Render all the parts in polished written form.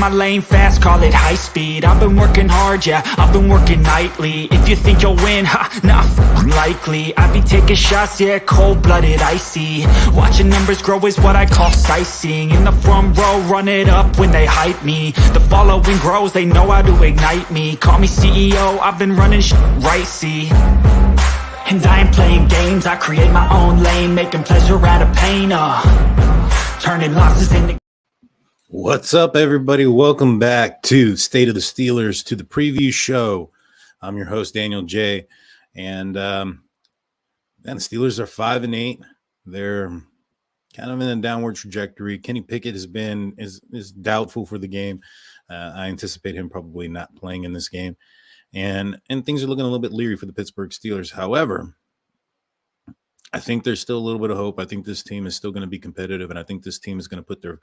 my lane fast, call it high speed. I've been working hard, yeah, I've been working nightly. If you think you'll win, nah, likely. I be taking shots, yeah, cold-blooded, icy. Watching numbers grow is what I call sightseeing. In the front row, run it up when they hype me. The following grows, they know how to ignite me. Call me CEO, I've been running right, see. And I ain't playing games, I create my own lane, making pleasure out of pain, turning losses into... What's up, everybody? Welcome back to State of the Steelers, to the preview show. I'm your host, Daniel J. And the Steelers are 5-8. They're kind of in a downward trajectory. Kenny Pickett is doubtful for the game. I anticipate him probably not playing in this game. And things are looking a little bit leery for the Pittsburgh Steelers. However, I think there's still a little bit of hope. I think this team is still going to be competitive, and I think this team is going to put their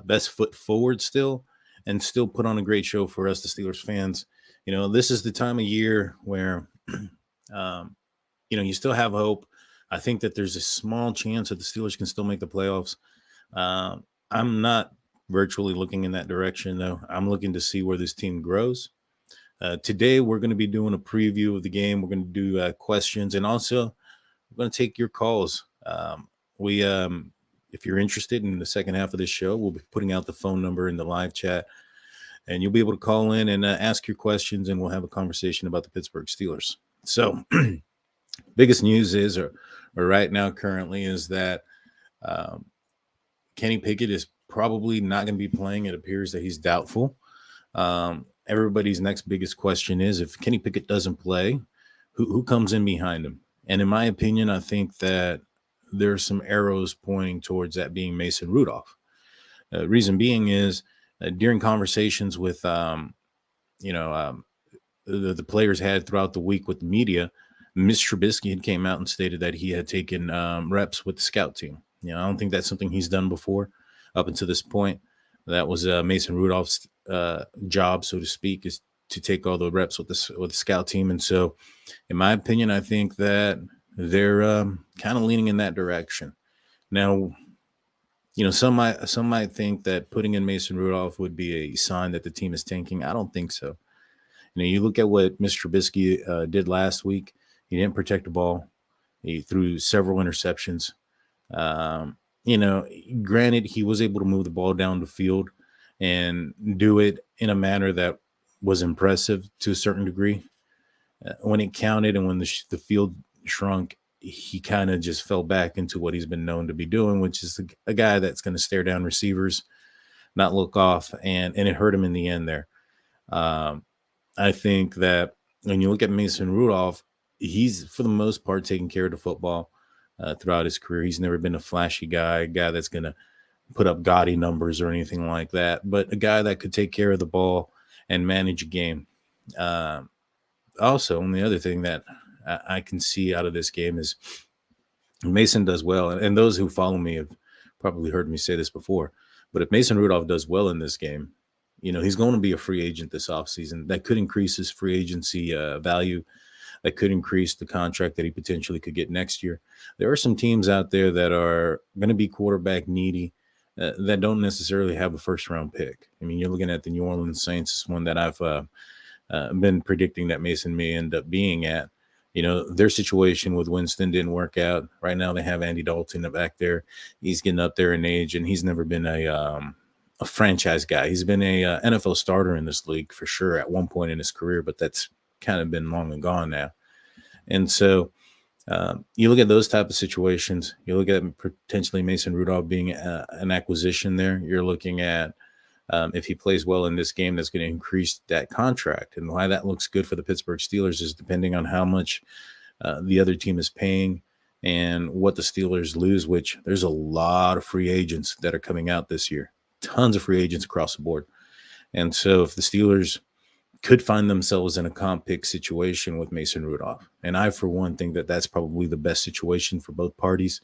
best foot forward still and still put on a great show for us, the Steelers fans. You know, this is the time of year where, you still have hope. I think that there's a small chance that the Steelers can still make the playoffs. I'm not virtually looking in that direction, though. I'm looking to see where this team grows. Today, we're going to be doing a preview of the game. We're going to do questions, and also we're going to take your calls. If you're interested in the second half of this show, we'll be putting out the phone number in the live chat, and you'll be able to call in and ask your questions, and we'll have a conversation about the Pittsburgh Steelers. So biggest news is, or right now currently, is that Kenny Pickett is probably not going to be playing. It appears that he's doubtful. Everybody's next biggest question is, if Kenny Pickett doesn't play, who comes in behind him? And in my opinion, I think that there's some arrows pointing towards that being Mason Rudolph. Reason being is during conversations with, the players had throughout the week with the media, Mitch Trubisky had came out and stated that he had taken reps with the scout team. I don't think that's something he's done before up until this point. That was Mason Rudolph's job, so to speak, is to take all the reps with the scout team. And so, in my opinion, I think that they're kind of leaning in that direction. Now, some might think that putting in Mason Rudolph would be a sign that the team is tanking. I don't think so. You look at what Mr. Trubisky did last week. He didn't protect the ball. He threw several interceptions. Granted, he was able to move the ball down the field and do it in a manner that was impressive to a certain degree. When it counted and when the field shrunk, he kind of just fell back into what he's been known to be doing, which is a guy that's going to stare down receivers, not look off, and it hurt him in the end there. I think that when you look at Mason Rudolph, he's, for the most part, taking care of the football throughout his career. He's never been a flashy guy, a guy that's going to put up gaudy numbers or anything like that, but a guy that could take care of the ball and manage a game. Also, and the other thing that I can see out of this game is Mason does well, and those who follow me have probably heard me say this before, but if Mason Rudolph does well in this game, he's going to be a free agent this offseason. That could increase his free agency value. That could increase the contract that he potentially could get next year. There are some teams out there that are going to be quarterback needy that don't necessarily have a first-round pick. You're looking at the New Orleans Saints, is one that I've been predicting that Mason may end up being at. Their situation with Winston didn't work out. Right now they have Andy Dalton back there. He's getting up there in age, and he's never been a franchise guy. He's been a NFL starter in this league for sure at one point in his career, but that's kind of been long and gone now. And so you look at those type of situations, you look at potentially Mason Rudolph being an acquisition there. You're looking at if he plays well in this game, that's going to increase that contract. And why that looks good for the Pittsburgh Steelers is depending on how much the other team is paying and what the Steelers lose, which there's a lot of free agents that are coming out this year, tons of free agents across the board. And so if the Steelers could find themselves in a comp pick situation with Mason Rudolph. And I, for one, think that that's probably the best situation for both parties.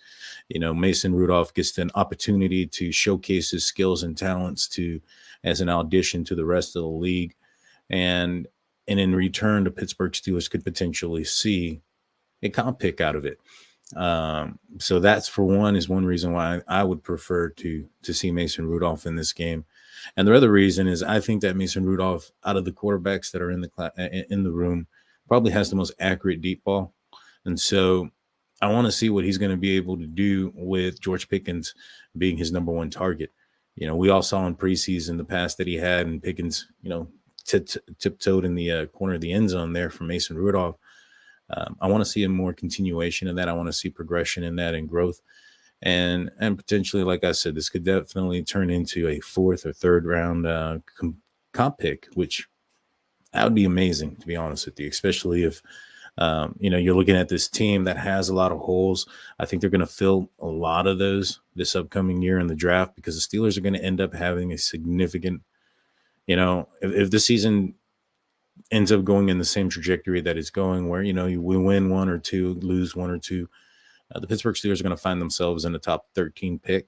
Mason Rudolph gets an opportunity to showcase his skills and talents as an audition to the rest of the league. And in return, the Pittsburgh Steelers could potentially see a comp pick out of it. So that's, for one, is one reason why I would prefer to see Mason Rudolph in this game. And the other reason is I think that Mason Rudolph, out of the quarterbacks that are in the room, probably has the most accurate deep ball. And so I want to see what he's going to be able to do with George Pickens being his number one target. We all saw in preseason the pass that he had, and Pickens, tiptoed in the corner of the end zone there from Mason Rudolph. I want to see a more continuation of that. I want to see progression in that and growth. And potentially, like I said, this could definitely turn into a 4th or 3rd round comp pick, which that would be amazing, to be honest with you, especially if, you're looking at this team that has a lot of holes. I think they're going to fill a lot of those this upcoming year in the draft, because the Steelers are going to end up having a significant, if the season ends up going in the same trajectory that it's going, where, we win 1 or 2, lose 1 or 2, the Pittsburgh Steelers are going to find themselves in the top 13 pick.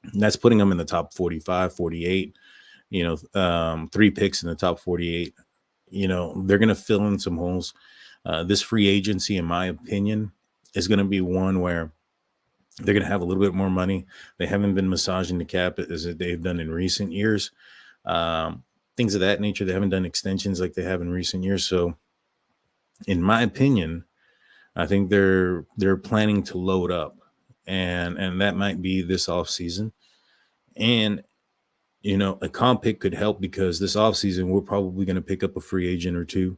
And that's putting them in the top 45, 48, 3 picks in the top 48. They're going to fill in some holes. This free agency, in my opinion, is going to be one where they're going to have a little bit more money. They haven't been massaging the cap as they've done in recent years. Things of that nature. They haven't done extensions like they have in recent years. So, in my opinion, I think they're planning to load up, and that might be this offseason. And a comp pick could help, because this offseason we're probably going to pick up a free agent or two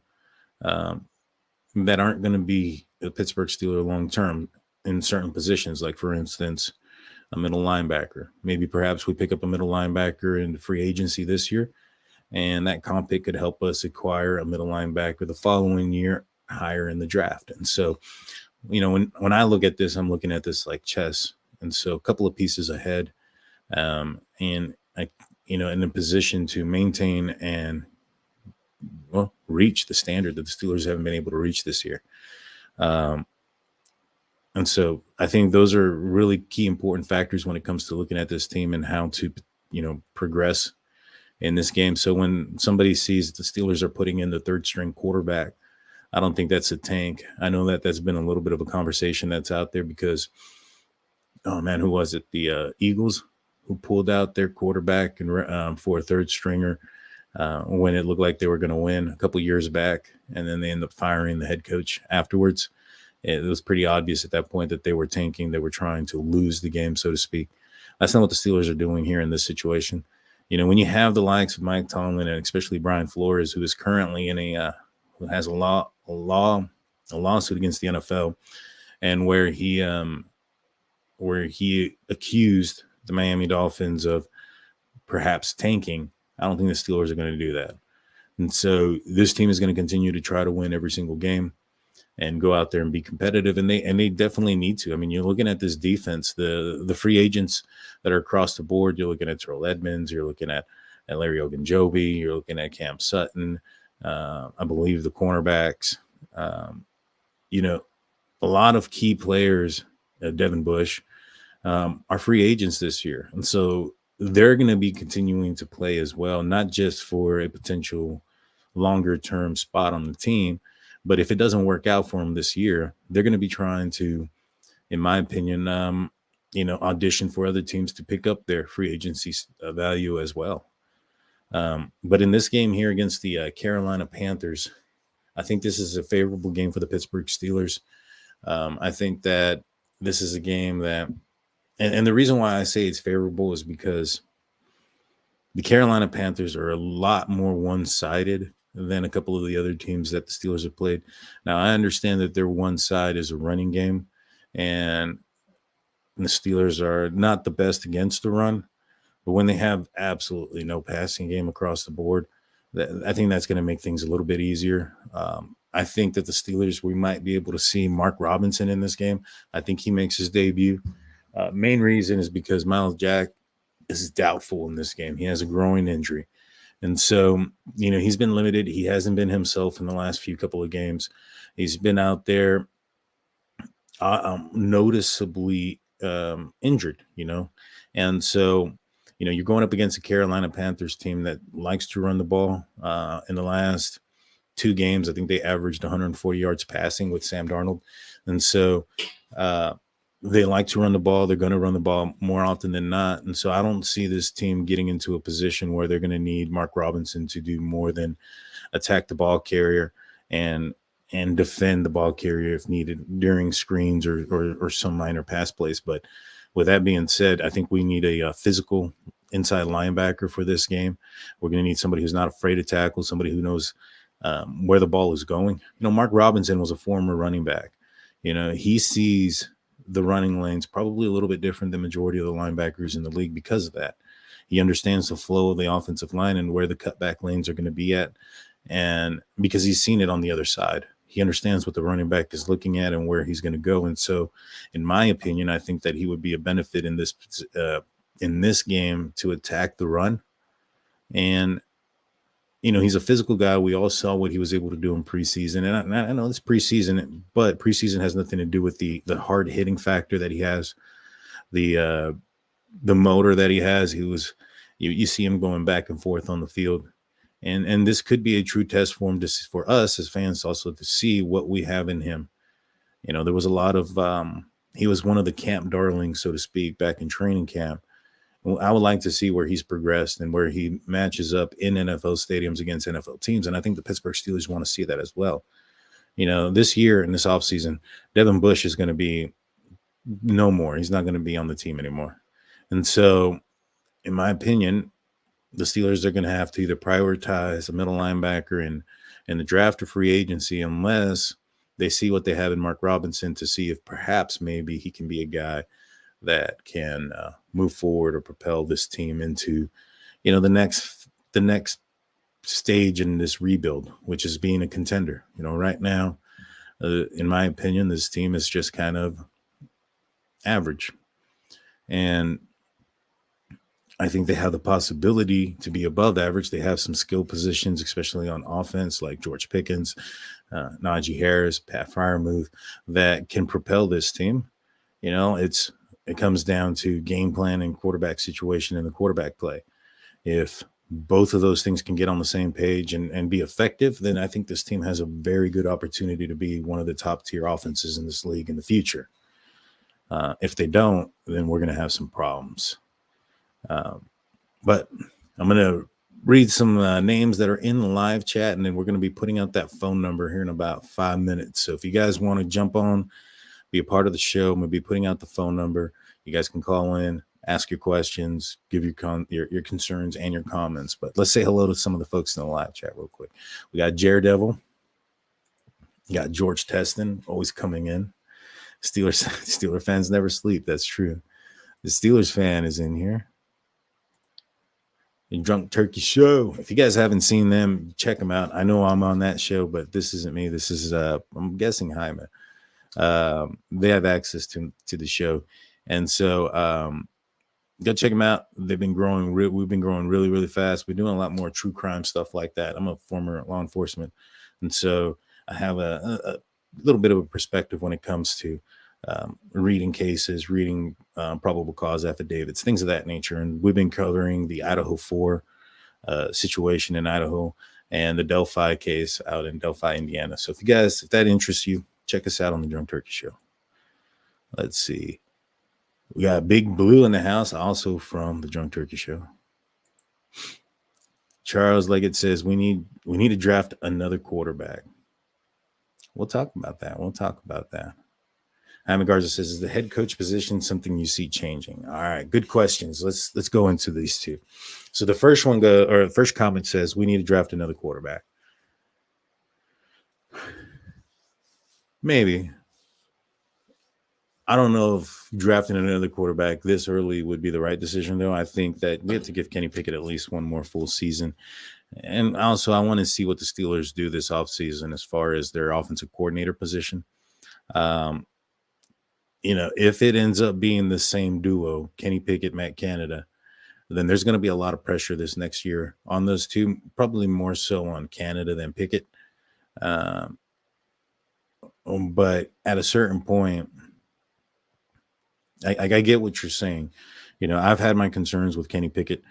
that aren't going to be a Pittsburgh Steeler long term in certain positions. Like, for instance, a middle linebacker. Maybe perhaps we pick up a middle linebacker in the free agency this year, and that comp pick could help us acquire a middle linebacker the following year higher in the draft. And so, when I look at this, I'm looking at this like chess. And so a couple of pieces ahead, and I, in a position to maintain and reach the standard that the Steelers haven't been able to reach this year. And so I think those are really key important factors when it comes to looking at this team and how to, progress in this game. So when somebody sees the Steelers are putting in the 3rd string quarterback, I don't think that's a tank. I know that that's been a little bit of a conversation that's out there, because, oh man, who was it? The Eagles, who pulled out their quarterback and for a 3rd stringer when it looked like they were going to win a couple years back, and then they ended up firing the head coach afterwards. It was pretty obvious at that point that they were tanking. They were trying to lose the game, so to speak. That's not what the Steelers are doing here in this situation. When you have the likes of Mike Tomlin and especially Brian Flores, who is currently in who has a lawsuit against the NFL, and where he accused the Miami Dolphins of perhaps tanking. I don't think the Steelers are going to do that. And so this team is going to continue to try to win every single game and go out there and be competitive. And they definitely need to. I mean, you're looking at this defense, the free agents that are across the board. You're looking at Terrell Edmonds. You're looking at Larry Ogunjobi. You're looking at Cam Sutton. I believe the cornerbacks. A lot of key players, Devin Bush, are free agents this year. And so they're going to be continuing to play as well, not just for a potential longer-term spot on the team, but if it doesn't work out for them this year, they're going to be trying to, in my opinion, audition for other teams to pick up their free agency value as well. But in this game here against the Carolina Panthers, I think this is a favorable game for the Pittsburgh Steelers. I think that this is a game that, and the reason why I say it's favorable is because the Carolina Panthers are a lot more one-sided than a couple of the other teams that the Steelers have played. Now, I understand that their one side is a running game, and the Steelers are not the best against the run, but when they have absolutely no passing game across the board, I think that's going to make things a little bit easier. I think that the Steelers, we might be able to see Mark Robinson in this game. I think he makes his debut. Main reason is because Miles Jack is doubtful in this game. He has a groin injury. And so, he's been limited. He hasn't been himself in the last couple of games. He's been out there noticeably injured, And so, you're going up against a Carolina Panthers team that likes to run the ball. In the last 2 games, I think they averaged 140 yards passing with Sam Darnold. And so, they like to run the ball. They're going to run the ball more often than not. And so I don't see this team getting into a position where they're going to need Mark Robinson to do more than attack the ball carrier and defend the ball carrier if needed during screens or some minor pass plays. But with that being said, I think we need a physical inside linebacker for this game. We're going to need somebody who's not afraid to tackle, somebody who knows where the ball is going. Mark Robinson was a former running back. He sees the running lanes probably a little bit different than majority of the linebackers in the league because of that. He understands the flow of the offensive line and where the cutback lanes are going to be at. And because he's seen it on the other side, he understands what the running back is looking at and where he's going to go. And so, in my opinion, I think that he would be a benefit in this game to attack the run. And, he's a physical guy. We all saw what he was able to do in preseason. And I know it's preseason, but preseason has nothing to do with the hard hitting factor that he has, the motor that he has. You see him going back and forth on the field. And this could be a true test for him for us as fans also to see what we have in him. There was a lot of he was one of the camp darlings, so to speak, back in training camp. I would like to see where he's progressed and where he matches up in NFL stadiums against NFL teams. And I think the Pittsburgh Steelers want to see that as well. This year in this offseason, Devin Bush is going to be no more. He's not going to be on the team anymore. And so, in my opinion, the Steelers are going to have to either prioritize a middle linebacker in the draft or free agency unless they see what they have in Mark Robinson to see if perhaps maybe he can be a guy that can move forward or propel this team into, the next stage in this rebuild, which is being a contender. Right now, in my opinion, this team is just kind of average. And I think they have the possibility to be above average. They have some skill positions, especially on offense, like George Pickens, Najee Harris, Pat Freiermuth, that can propel this team. It comes down to game plan and quarterback situation and the quarterback play. If both of those things can get on the same page and be effective, then I think this team has a very good opportunity to be one of the top tier offenses in this league in the future. If they don't, then we're going to have some problems. But I'm going to read some names that are in the live chat, and then we're going to be putting out that phone number here in about 5 minutes. So if you guys want to jump on, be a part of the show, I'm going to be putting out the phone number. You guys can call in, ask your questions, give your concerns and your comments. But let's say hello to some of the folks in the live chat real quick. We got Daredevil. You got George Teston, always coming in. Steeler fans never sleep. That's true. The Steelers fan is in here. The Drunk Turkey Show. If you guys haven't seen them, check them out. I know I'm on that show, but this isn't me. This is, I'm guessing, Jaime. They have access to the show. And so go check them out. They've been growing. We've been growing really, really fast. We're doing a lot more true crime stuff like that. I'm a former law enforcement. And so I have a little bit of a perspective when it comes to reading cases, reading probable cause affidavits, things of that nature. And we've been covering the Idaho 4 situation in Idaho and the Delphi case out in Delphi, Indiana. So if that interests you, check us out on the Drunk Turkey Show. Let's see. We got Big Blue in the house, also from the Drunk Turkey Show. Charles Leggett says we need to draft another quarterback. We'll talk about that. Jaime Garza says, is the head coach position something you see changing? All right, good questions. Let's go into these two. So the first first comment says we need to draft another quarterback. Maybe. I don't know if drafting another quarterback this early would be the right decision, though. I think that we have to give Kenny Pickett at least one more full season. And also, I want to see what the Steelers do this offseason as far as their offensive coordinator position. If it ends up being the same duo, Kenny Pickett, Matt Canada, then there's going to be a lot of pressure this next year on those two, probably more so on Canada than Pickett. But at a certain point, I get what you're saying. I've had my concerns with Kenny Pickett.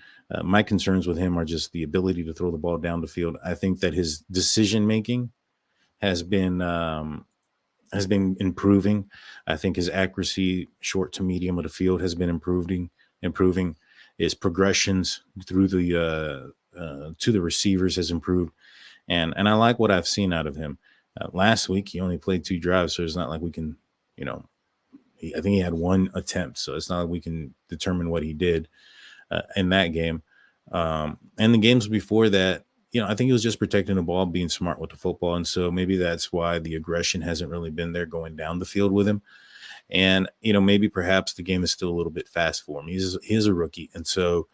My concerns with him are just the ability to throw the ball down the field. I think that his decision-making has been has been improving. I think his accuracy, short to medium of the field, has been improving. His progressions through the to the receivers has improved, and I like what I've seen out of him. Last week he only played 2 drives, so it's not like we can, I think he had 1 attempt, so it's not like we can determine what he did in that game. And the games before that, I think he was just protecting the ball, being smart with the football. And so maybe that's why the aggression hasn't really been there going down the field with him. And, maybe perhaps the game is still a little bit fast for him. He's a rookie. And so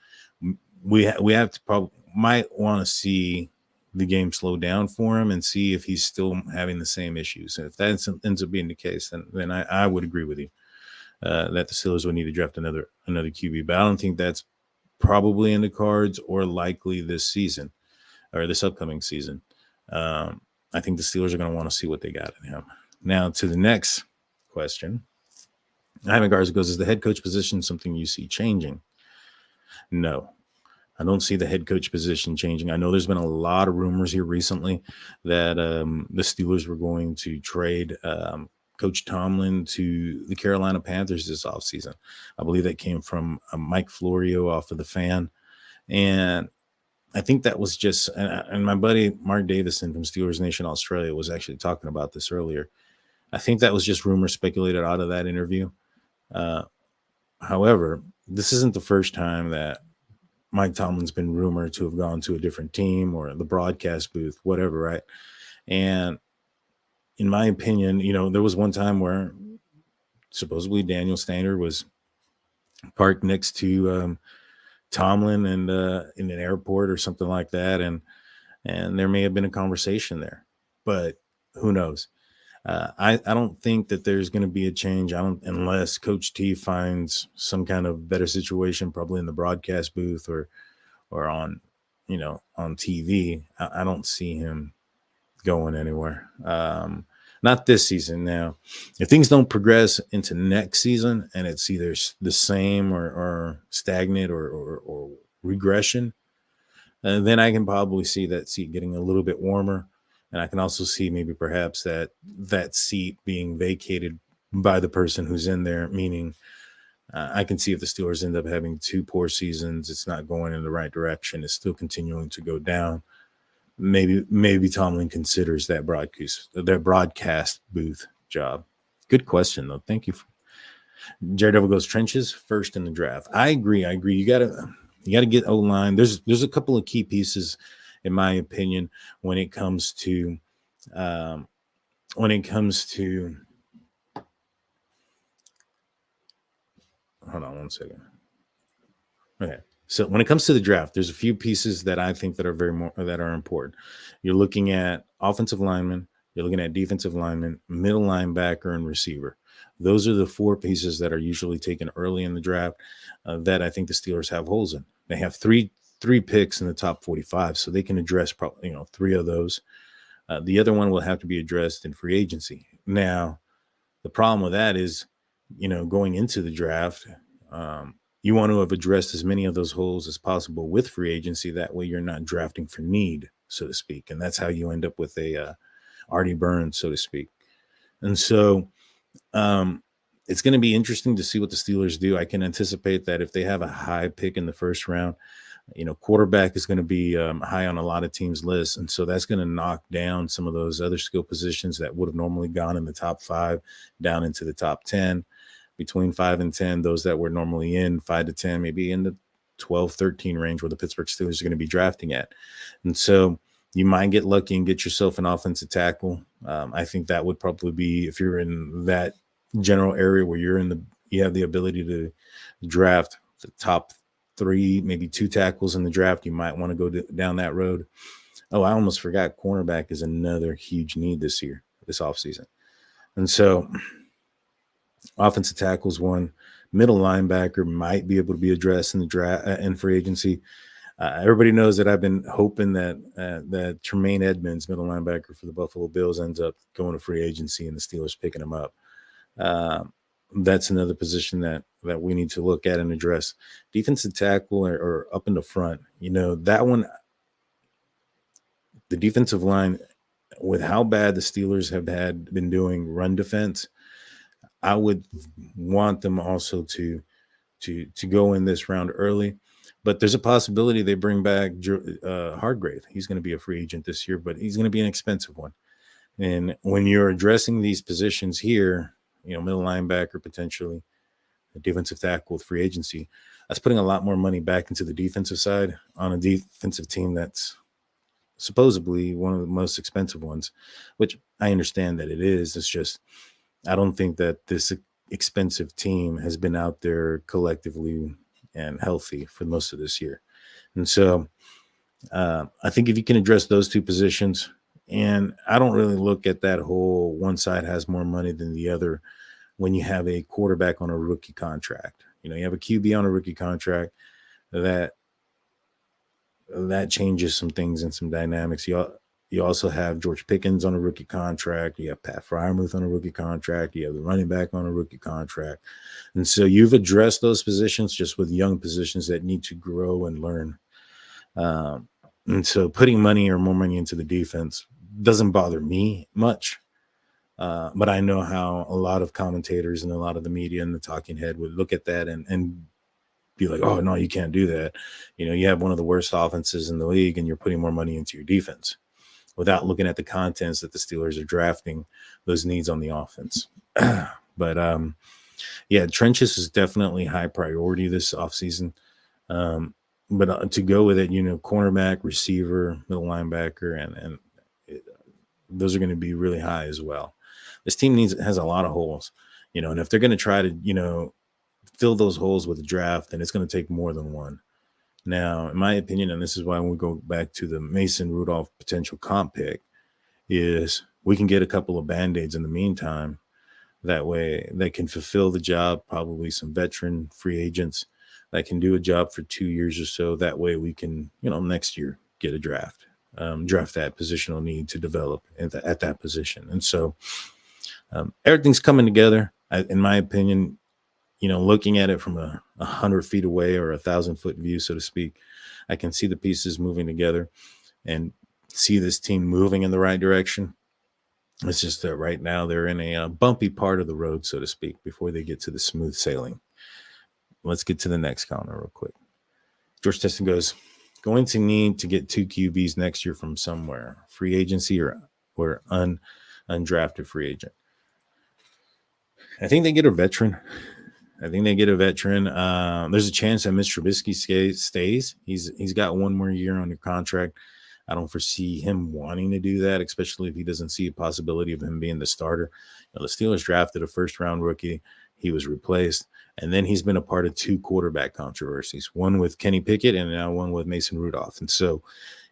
we have to might want to see the game slow down for him and see if he's still having the same issues. And if that ends up being the case, then I would agree with you that the Steelers would need to draft another QB. But I don't think that's probably in the cards or likely this season or this upcoming season. I think the Steelers are going to want to see what they got in him. Now to the next question. Ivan Garza goes, is the head coach position something you see changing? No, I don't see the head coach position changing. I know there's been a lot of rumors here recently that the Steelers were going to trade Coach Tomlin to the Carolina Panthers this offseason. I believe that came from Mike Florio off of The Fan. And I think that was just, and my buddy Mark Davison from Steelers Nation Australia was actually talking about this earlier. I think that was just rumors speculated out of that interview. However, this isn't the first time that Mike Tomlin's been rumored to have gone to a different team or the broadcast booth, whatever, right? And in my opinion, there was one time where supposedly Daniel Stainer was parked next to Tomlin and in an airport or something like that, and there may have been a conversation there, but who knows? I don't think that there's going to be a change. Unless Coach T finds some kind of better situation, probably in the broadcast booth or on on TV. I don't see him going anywhere. Not this season. Now, if things don't progress into next season and it's either the same or stagnant or regression, then I can probably see that seat getting a little bit warmer. And I can also see maybe perhaps that seat being vacated by the person who's in there, meaning I can see if the Steelers end up having 2 poor seasons, it's not going in the right direction, it's still continuing to go down. Maybe Tomlin considers that broadcast booth job. Good question, though. Thank you. Jared Devil goes, trenches first in the draft. I agree. You gotta get O-line. There's a couple of key pieces, in my opinion, when it comes to hold on one second. Okay. So when it comes to the draft, there's a few pieces that I think that are important. You're looking at offensive linemen, you're looking at defensive linemen, middle linebacker, and receiver. Those are the 4 pieces that are usually taken early in the draft that I think the Steelers have holes in. They have three picks in the top 45, so they can address probably 3 of those. The other one will have to be addressed in free agency. Now, the problem with that is, going into the draft, you want to have addressed as many of those holes as possible with free agency. That way you're not drafting for need, so to speak. And that's how you end up with a Artie Burns, so to speak. And so it's going to be interesting to see what the Steelers do. I can anticipate that if they have a high pick in the first round, quarterback is going to be high on a lot of teams' lists. And so that's going to knock down some of those other skill positions that would have normally gone in the top 5 down into the top 10. Between 5 and 10, those that were normally in 5 to 10, maybe in the 12, 13 range where the Pittsburgh Steelers are going to be drafting at. And so you might get lucky and get yourself an offensive tackle. I think that would probably be, if you're in that general area where you have the ability to draft the top 3, maybe 2 tackles in the draft, you might want to go down that road. Oh, I almost forgot cornerback is another huge need this offseason. And so offensive tackles one, middle linebacker might be able to be addressed in the draft and free agency. Everybody knows that I've been hoping that Tremaine Edmonds, middle linebacker for the Buffalo Bills, ends up going to free agency and the Steelers picking him up. That's another position that we need to look at and address. Defensive tackle or up in the front, that one, the defensive line, with how bad the Steelers have been doing run defense, I would want them also to go in this round early. But there's a possibility they bring back Hargrave. He's going to be a free agent this year, but he's going to be an expensive one. And when you're addressing these positions here, middle linebacker potentially, a defensive tackle with free agency, that's putting a lot more money back into the defensive side on a defensive team that's supposedly one of the most expensive ones, which I understand that it is. It's just, I don't think that this expensive team has been out there collectively and healthy for most of this year. And so I think if you can address those two positions, and I don't really look at that whole one side has more money than the other when you have a quarterback on a rookie contract. You have a QB on a rookie contract that changes some things and some dynamics. You also have George Pickens on a rookie contract. You have Pat Freiermuth on a rookie contract. You have the running back on a rookie contract. And so you've addressed those positions just with young positions that need to grow and learn. And so putting money or more money into the defense doesn't bother me much. But I know how a lot of commentators and a lot of the media and the talking head would look at that and be like, oh, no, you can't do that. You have one of the worst offenses in the league and you're putting more money into your defense without looking at the contents that the Steelers are drafting, those needs on the offense. But trenches is definitely high priority this offseason. But to go with it, cornerback, receiver, middle linebacker, and those are going to be really high as well. This team has a lot of holes, and if they're going to try to, fill those holes with a draft, then it's going to take more than one. Now, in my opinion, and this is why we go back to the Mason Rudolph potential comp pick, is we can get a couple of Band-Aids in the meantime. That way they can fulfill the job, probably some veteran free agents that can do a job for 2 years or so. That way we can, next year get a draft that positional need to develop at that position. And so everything's coming together, in my opinion. Looking at it from 100 feet away or 1,000-foot view, so to speak, I can see the pieces moving together and see this team moving in the right direction. It's just that right now they're in a bumpy part of the road, so to speak, before they get to the smooth sailing. Let's get to the next comment real quick. George Teston goes, going to need to get 2 QBs next year from somewhere, free agency or undrafted free agent. I think they get a veteran. There's a chance that Mitch Trubisky stays. He's got 1 more year on the contract. I don't foresee him wanting to do that, especially if he doesn't see a possibility of him being the starter. The Steelers drafted a first-round rookie. He was replaced. And then he's been a part of 2 quarterback controversies, one with Kenny Pickett and now one with Mason Rudolph. And so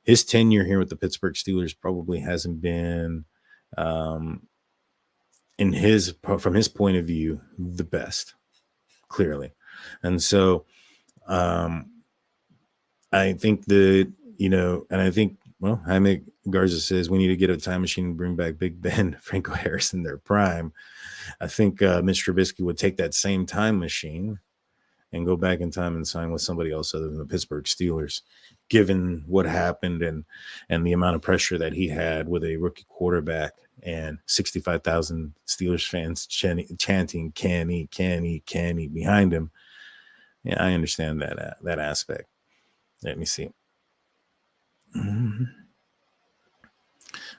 his tenure here with the Pittsburgh Steelers probably hasn't been, from his point of view, the best. Clearly. And so I think that, Jaime Garza says we need to get a time machine and bring back Big Ben, Franco Harris in their prime. I think Mitch Trubisky would take that same time machine and go back in time and sign with somebody else other than the Pittsburgh Steelers, given what happened and the amount of pressure that he had with a rookie quarterback and 65,000 Steelers fans chanting Kenny behind him. Yeah, I understand that aspect. Let me see.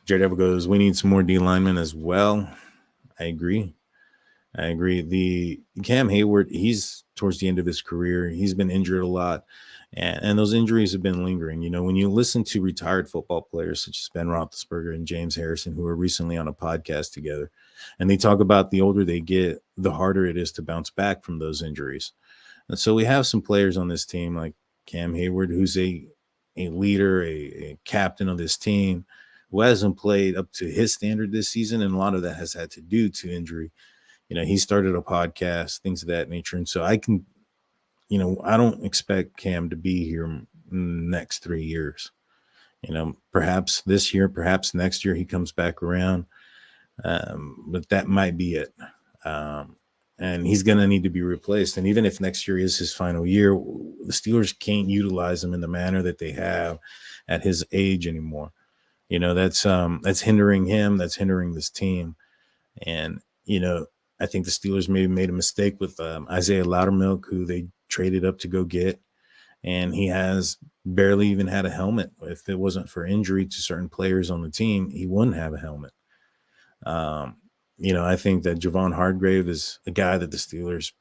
Jared Ever goes, we need some more D linemen as well. I agree. The Cam Hayward, he's towards the end of his career. He's been injured a lot. And those injuries have been lingering. When you listen to retired football players such as Ben Roethlisberger and James Harrison, who were recently on a podcast together, and they talk about the older they get, the harder it is to bounce back from those injuries. And so we have some players on this team like Cam Hayward, who's a leader, a captain of this team, who hasn't played up to his standard this season. And a lot of that has had to do to injury. He started a podcast, things of that nature. And so I can, I don't expect Cam to be here in the next 3 years. Perhaps this year, perhaps next year he comes back around. But that might be it. And he's going to need to be replaced. And even if next year is his final year, the Steelers can't utilize him in the manner that they have at his age anymore. That's hindering him. That's hindering this team. And, I think the Steelers maybe made a mistake with Isaiah Loudermilk, who they traded up to go get. And he has barely even had a helmet. If it wasn't for injury to certain players on the team, he wouldn't have a helmet. I think that Javon Hargrave is a guy that the Steelers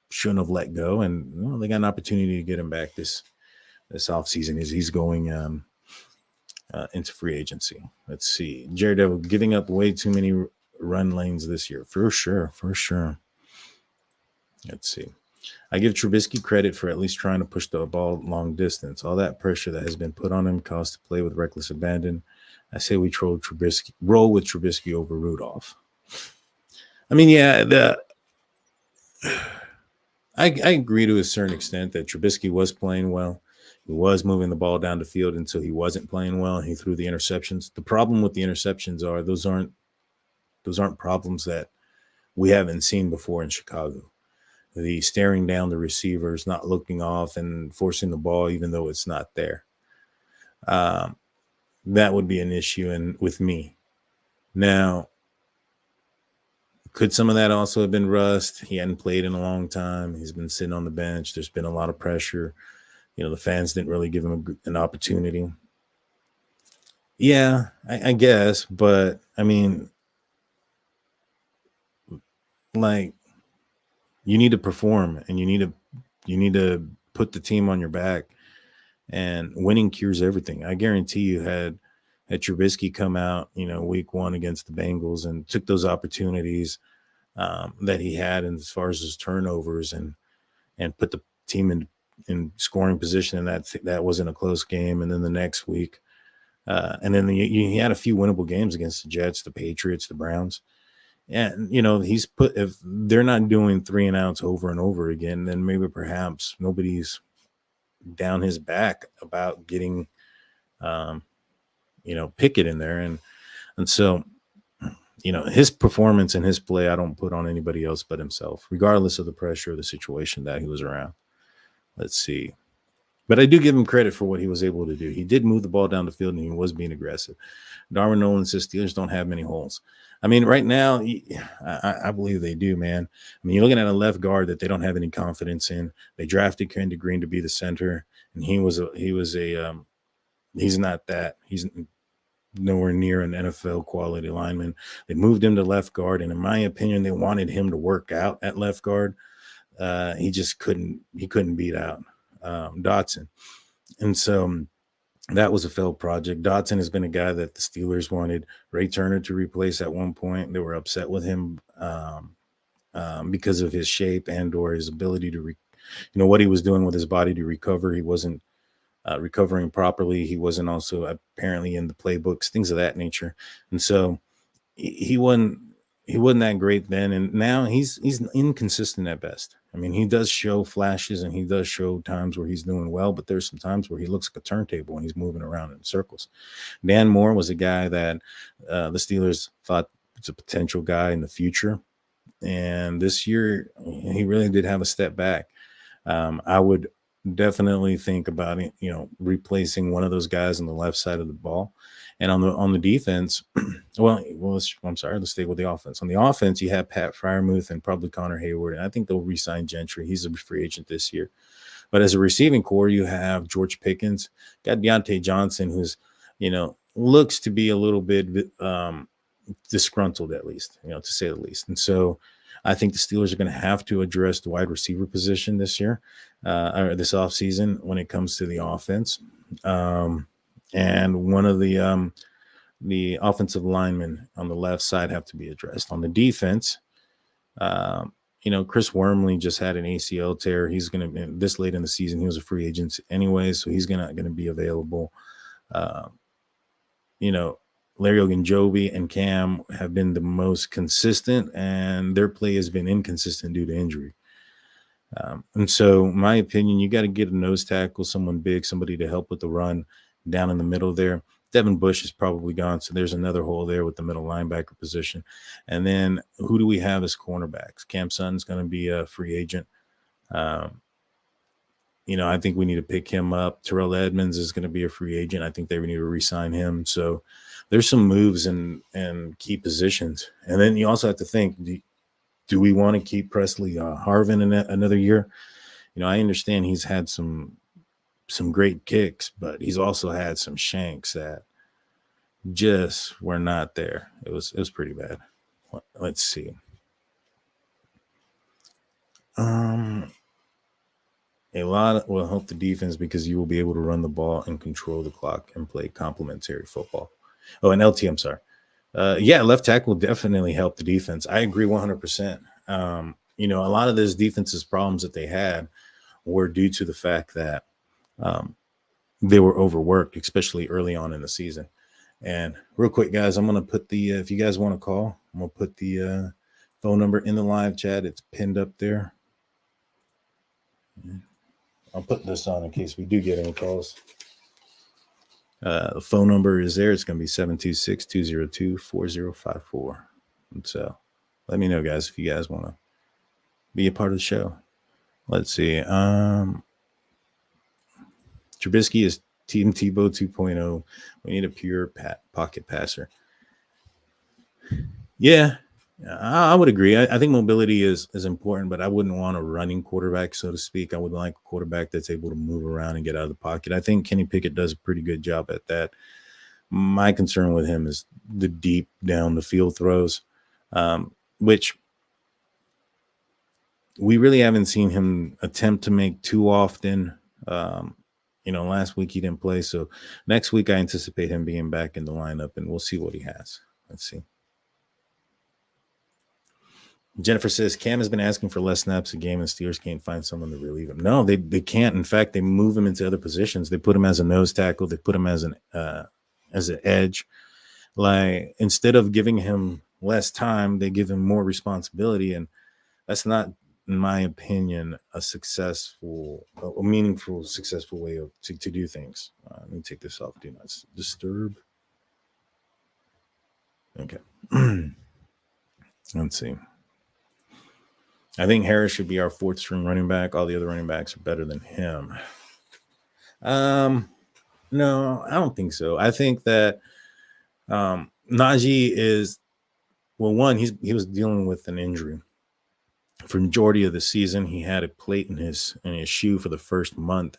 shouldn't have let go. And they got an opportunity to get him back this offseason as he's going into free agency. Let's see. Jared Devil giving up way too many run lanes this year. For sure. Let's see. I give Trubisky credit for at least trying to push the ball long distance. All that pressure that has been put on him caused to play with reckless abandon. I say we roll with Trubisky over Rudolph. I mean, yeah, I agree to a certain extent that Trubisky was playing well. He was moving the ball down the field until he wasn't playing well, and he threw the interceptions. The problem with the interceptions are those aren't problems that we haven't seen before in Chicago. The staring down the receivers, not looking off, and forcing the ball even though it's not there. That would be an issue with me. Now, could some of that also have been rust? He hadn't played in a long time. He's been sitting on the bench. There's been a lot of pressure. The fans didn't really give him an opportunity. Yeah, I guess. But, I mean, like, you need to perform, and you need to put the team on your back, and winning cures everything. I guarantee you had Trubisky come out, week 1 against the Bengals and took those opportunities that he had, and as far as his turnovers and put the team in scoring position, and that wasn't a close game. And then the next week, and then he had a few winnable games against the Jets, the Patriots, the Browns. And, if they're not doing 3 and outs over and over again, then maybe perhaps nobody's down his back about getting, Pickett in there. And so, his performance and his play, I don't put on anybody else but himself, regardless of the pressure of the situation that he was around. Let's see. But I do give him credit for what he was able to do. He did move the ball down the field, and he was being aggressive. Darwin Nolan says Steelers don't have many holes. I mean, right now, I believe they do, man. I mean, you're looking at a left guard that they don't have any confidence in. They drafted Kenny Green to be the center, and he's not that. He's nowhere near an NFL quality lineman. They moved him to left guard, and in my opinion, they wanted him to work out at left guard. He just couldn't beat out Dotson. And so that was a failed project. Dotson has been a guy that the Steelers wanted Ray Turner to replace at one point. They were upset with him because of his shape and or his ability to, what he was doing with his body to recover. He wasn't recovering properly. He wasn't also apparently in the playbooks, things of that nature. And so he wasn't that great then. And now he's inconsistent at best. I mean, he does show flashes and he does show times where he's doing well, but there's some times where he looks like a turntable and he's moving around in circles. Dan Moore was a guy that the Steelers thought was a potential guy in the future. And this year, he really did have a step back. I would definitely think about it, replacing one of those guys on the left side of the ball. And on the defense, I'm sorry, let's stay with the offense. On the offense, you have Pat Freiermuth and probably Connor Hayward, and I think they'll re-sign Gentry. He's a free agent this year. But as a receiving core, you have George Pickens, got Deontay Johnson, who's, looks to be a little bit disgruntled, at least, to say the least. And so I think the Steelers are going to have to address the wide receiver position this year, or this offseason when it comes to the offense. And one of the offensive linemen on the left side have to be addressed. On the defense, Chris Wormley just had an ACL tear. He's going to be this late in the season. He was a free agent anyway, so he's not going to be available. Larry Ogunjobi and Cam have been the most consistent, and their play has been inconsistent due to injury. And so, my opinion, you got to get a nose tackle, someone big, somebody to help with the run down in the middle there. Devin Bush is probably gone, so there's another hole there with the middle linebacker position. And then who do we have as cornerbacks? Cam Sutton's going to be a free agent. I think we need to pick him up. Terrell Edmonds is going to be a free agent. I think they need to re-sign him. So there's some moves and key positions. And then you also have to think, do we want to keep Presley Harvin in another year? I understand he's had some great kicks, but he's also had some shanks that just were not there. It was pretty bad. Let's see. A lot will help the defense because you will be able to run the ball and control the clock and play complementary football. Oh, and LT, I'm sorry. Yeah, left tackle will definitely help the defense. I agree 100%. A lot of those defense's problems that they had were due to the fact that they were overworked, especially early on in the season. And real quick, guys, I'm going to put the, if you guys want to call, I'm going to put the phone number in the live chat. It's pinned up there. I'll put this on in case we do get any calls. The phone number is there. It's going to be 726-202-4054. And so let me know, guys, if you guys want to be a part of the show. Let's see. Trubisky is Team Tebow 2.0. We need a pure pocket passer. Yeah, I would agree. I think mobility is important, but I wouldn't want a running quarterback, so to speak. I would like a quarterback that's able to move around and get out of the pocket. I think Kenny Pickett does a pretty good job at that. My concern with him is the deep down the field throws, which we really haven't seen him attempt to make too often. Last week he didn't play, so next week I anticipate him being back in the lineup, and we'll see what he has. Let's see. Jennifer says Cam has been asking for less snaps a game, and Steelers can't find someone to relieve him. No, they can't. In fact, they move him into other positions. They put him as a nose tackle. They put him as an edge. Like, instead of giving him less time, they give him more responsibility, and that's not, in my opinion, a meaningful, successful way to do things. Let me take this off. Do not disturb. Okay. Let's see. I think Harris should be our fourth string running back. All the other running backs are better than him. No, I don't think so. I think that Najee is, well, one, he was dealing with an injury for the majority of the season. He had a plate in his shoe for the first month.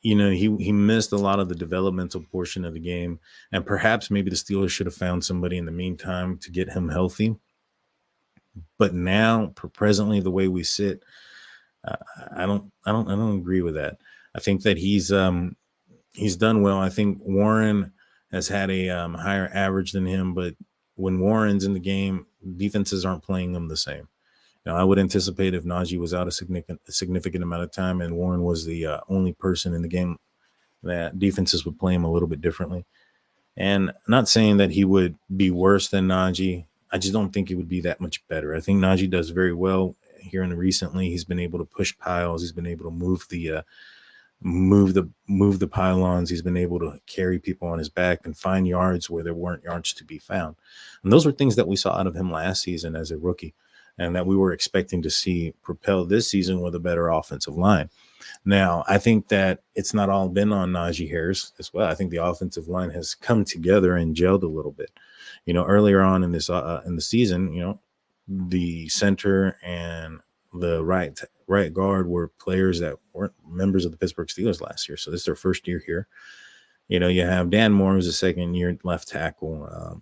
He missed a lot of the developmental portion of the game, and perhaps maybe the Steelers should have found somebody in the meantime to get him healthy. But now, presently, the way we sit, I don't agree with that. I think that he's done well. I think Warren has had a higher average than him, but when Warren's in the game, defenses aren't playing him the same. I would anticipate if Najee was out a significant amount of time and Warren was the only person in the game, that defenses would play him a little bit differently. And not saying that he would be worse than Najee. I just don't think he would be that much better. I think Najee does very well here and recently. He's been able to push piles. He's been able to move the pylons. He's been able to carry people on his back and find yards where there weren't yards to be found. And those were things that we saw out of him last season as a rookie, and that we were expecting to see propel this season with a better offensive line. Now, I think that it's not all been on Najee Harris as well. I think the offensive line has come together and gelled a little bit. Earlier on in this in the season, the center and the right guard were players that weren't members of the Pittsburgh Steelers last year. So this is their first year here. You have Dan Moore, who's a second-year left tackle.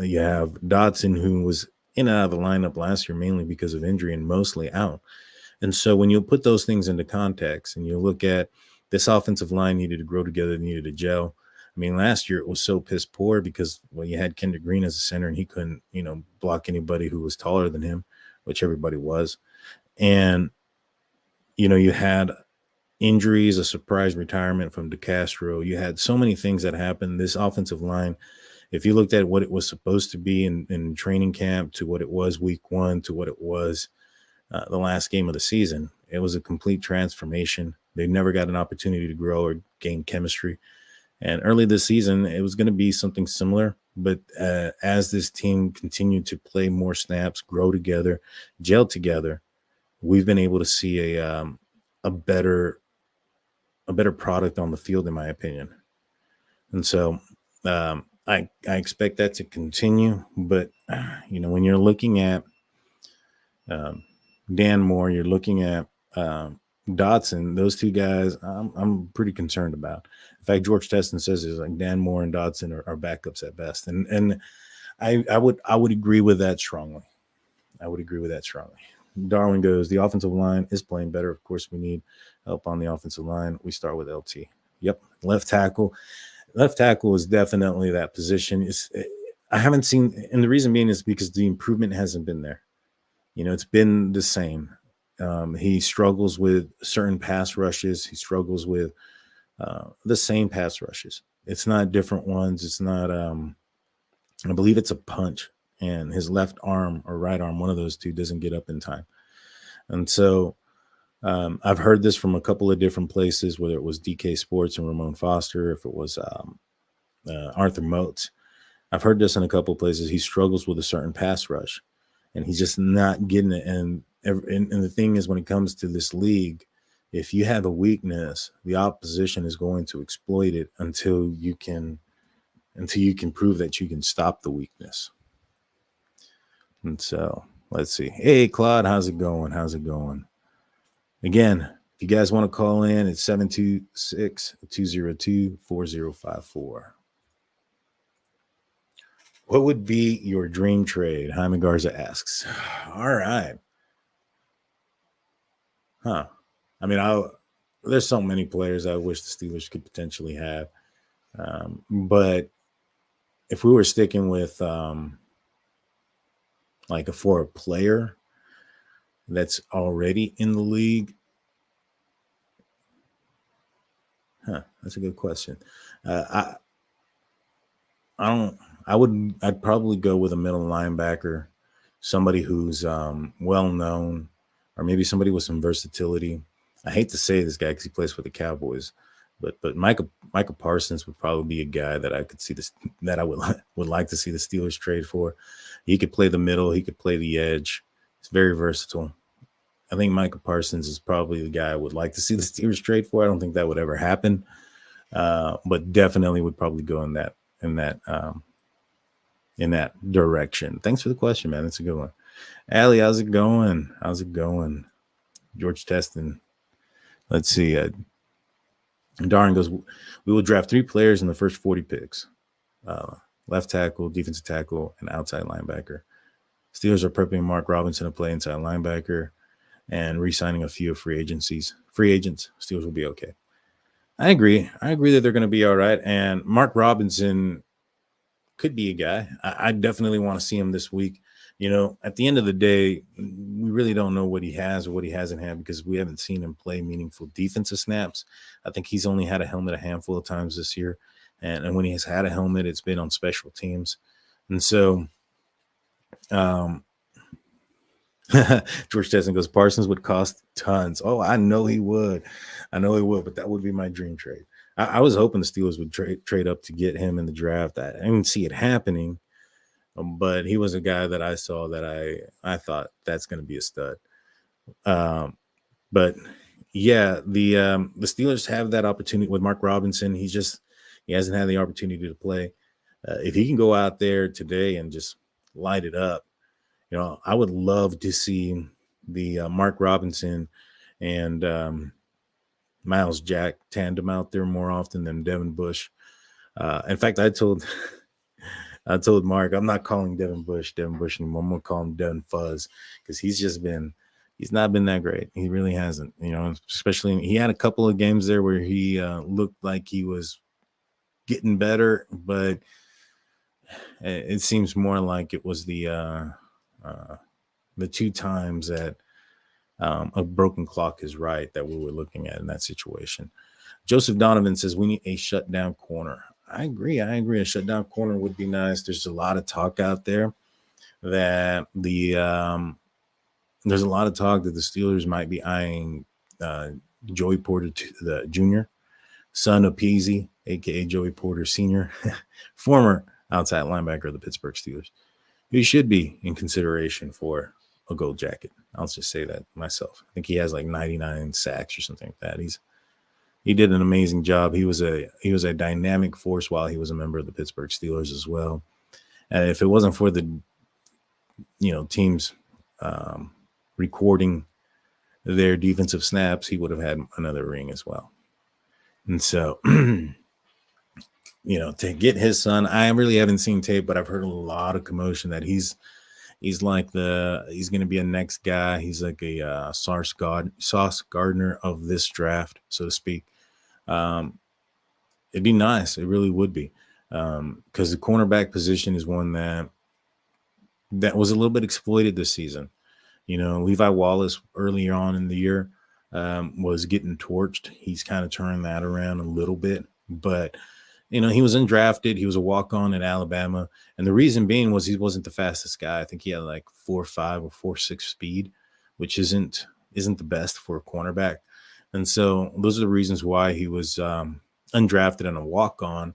You have Dotson, who was in and out of the lineup last year mainly because of injury and mostly out. And so when you put those things into context and you look at this offensive line needed to grow together, needed to gel. I mean, last year it was so piss poor because, well, you had Kendrick Green as a center and he couldn't, block anybody who was taller than him, which everybody was. And, you had injuries, a surprise retirement from DeCastro. You had so many things that happened. This offensive line, if you looked at what it was supposed to be in training camp to what it was week one to what it was the last game of the season, it was a complete transformation. They never got an opportunity to grow or gain chemistry. And early this season, it was going to be something similar. But as this team continued to play more snaps, grow together, gel together, we've been able to see a better product on the field, in my opinion. And so I expect that to continue, but when you're looking at Dan Moore, you're looking at Dotson. Those two guys, I'm pretty concerned about. In fact, George Teston says it's like Dan Moore and Dotson are backups at best, and I would agree with that strongly. Darwin goes, the offensive line is playing better. Of course, we need help on the offensive line. We start with LT. Yep, left tackle. Left tackle is definitely that position. I haven't seen, and the reason being is because the improvement hasn't been there. It's been the same. He struggles with certain pass rushes. He struggles with the same pass rushes. It's not different ones. It's not, I believe it's a punch, and his left arm or right arm, one of those two, doesn't get up in time. And so I've heard this from a couple of different places, whether it was DK Sports and Ramon Foster, if it was Arthur Motes. I've heard this in a couple of places. He struggles with a certain pass rush, and he's just not getting it. And the thing is, when it comes to this league, if you have a weakness, the opposition is going to exploit it until you can prove that you can stop the weakness. And so let's see. Hey, Claude, how's it going? Again, if you guys want to call in, it's 726-202-4054. What would be your dream trade? Jaime Garza asks. All right. I mean, there's so many players I wish the Steelers could potentially have. But if we were sticking with for a player that's already in the league, that's a good question. I'd probably go with a middle linebacker, somebody who's well known, or maybe somebody with some versatility. I hate to say this guy because he plays for the Cowboys, but Micah Parsons would probably be a guy that I could see that I would like to see the Steelers trade for. He could play the middle, he could play the edge. He's very versatile. I think Micah Parsons is probably the guy I would like to see the Steelers trade for. I don't think that would ever happen, but definitely would probably go in that direction. Thanks for the question, man. That's a good one. Allie, how's it going? George Teston. Let's see. Darren goes, we will draft 3 players in the first 40 picks. Left tackle, defensive tackle, and outside linebacker. Steelers are prepping Mark Robinson to play inside linebacker and re-signing a few free agents. Steelers will be okay. I agree that they're going to be all right. And Mark Robinson could be a guy. I definitely want to see him this week. At the end of the day, we really don't know what he has or what he hasn't had because we haven't seen him play meaningful defensive snaps. I think he's only had a helmet a handful of times this year. And when he has had a helmet, it's been on special teams. And so George Tesson goes, Parsons would cost tons. Oh, I know he would, but that would be my dream trade. I was hoping the Steelers would trade up to get him in the draft. I didn't see it happening, but he was a guy that I saw that I thought that's going to be a stud. But yeah, the Steelers have that opportunity with Mark Robinson. He hasn't had the opportunity to play. If he can go out there today and just light it up, I would love to see the Mark Robinson and Miles Jack tandem out there more often than Devin Bush. In fact, I told Mark, I'm not calling Devin Bush anymore. I'm going to call him Devin Fuzz because he's not been that great. He really hasn't, especially he had a couple of games there where he looked like he was getting better, but it seems more like it was the 2 times that a broken clock is right that we were looking at in that situation. Joseph Donovan says we need a shutdown corner. I agree. A shutdown corner would be nice. There's a lot of talk out there that there's a lot of talk that the Steelers might be eyeing Joey Porter the Jr., son of Peasy, aka Joey Porter Sr., former outside linebacker of the Pittsburgh Steelers. He should be in consideration for a gold jacket. I'll just say that myself. I think he has like 99 sacks or something like that. He's he did an amazing job. He was a dynamic force while he was a member of the Pittsburgh Steelers as well. And if it wasn't for the teams recording their defensive snaps, he would have had another ring as well. And so, to get his son, I really haven't seen tape, but I've heard a lot of commotion that he's going to be a next guy. He's like a Sauce Gardner of this draft, so to speak. It'd be nice. It really would be. Because the cornerback position is one that was a little bit exploited this season. Levi Wallace earlier on in the year was getting torched. He's kind of turned that around a little bit, but he was undrafted. He was a walk-on at Alabama, and the reason being was he wasn't the fastest guy. I think he had like 4.5 or 4.6 speed, which isn't the best for a cornerback. And so those are the reasons why he was undrafted and a walk-on.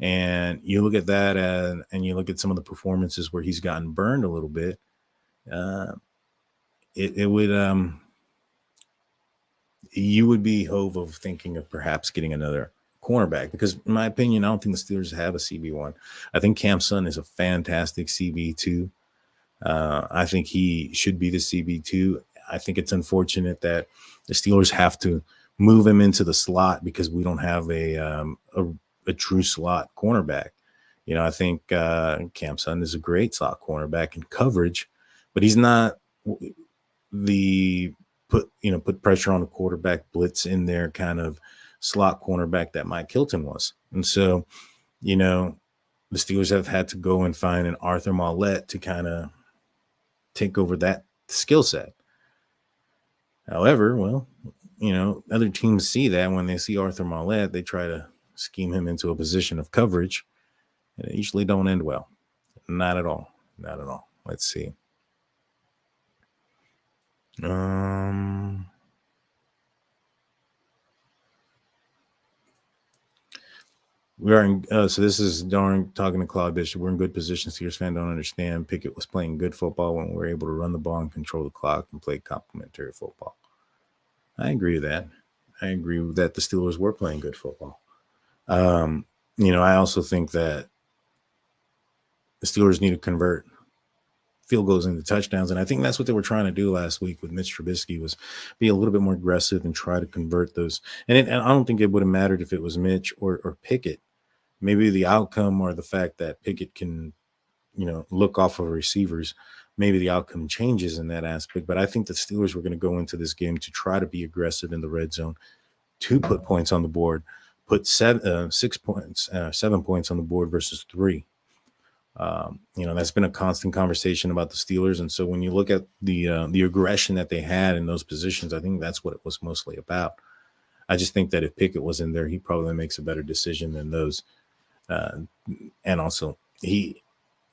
And you look at that and you look at some of the performances where he's gotten burned a little bit. You would be hove of thinking of perhaps getting another cornerback, because in my opinion, I don't think the Steelers have a CB1. I think Cam Sutton is a fantastic CB2. I think he should be the CB2. I think it's unfortunate that the Steelers have to move him into the slot because we don't have a true slot cornerback. I think Cam Sutton is a great slot cornerback in coverage, but he's not the put pressure on the quarterback, blitz in there kind of slot cornerback that Mike Hilton was. And so, the Steelers have had to go and find an Arthur Maulet to kind of take over that skill set. However, other teams see that when they see Arthur Maulet, they try to scheme him into a position of coverage, and it usually don't end well. Not at all. Not at all. Let's see. We are in, so this is Darn talking to Claude Bishop. We're in good position. Steelers fan don't understand. Pickett was playing good football when we were able to run the ball and control the clock and play complementary football. I agree with that. I agree with that. The Steelers were playing good football. I also think that the Steelers need to convert field goals into touchdowns. And I think that's what they were trying to do last week with Mitch Trubisky, was be a little bit more aggressive and try to convert those. And I don't think it would have mattered if it was Mitch or Pickett. Maybe the outcome or the fact that Pickett can, look off of receivers, maybe the outcome changes in that aspect. But I think the Steelers were going to go into this game to try to be aggressive in the red zone, to put points on the board, put 7 points on the board versus 3. That's been a constant conversation about the Steelers. And so when you look at the aggression that they had in those positions, I think that's what it was mostly about. I just think that if Pickett was in there, he probably makes a better decision than those. And also he,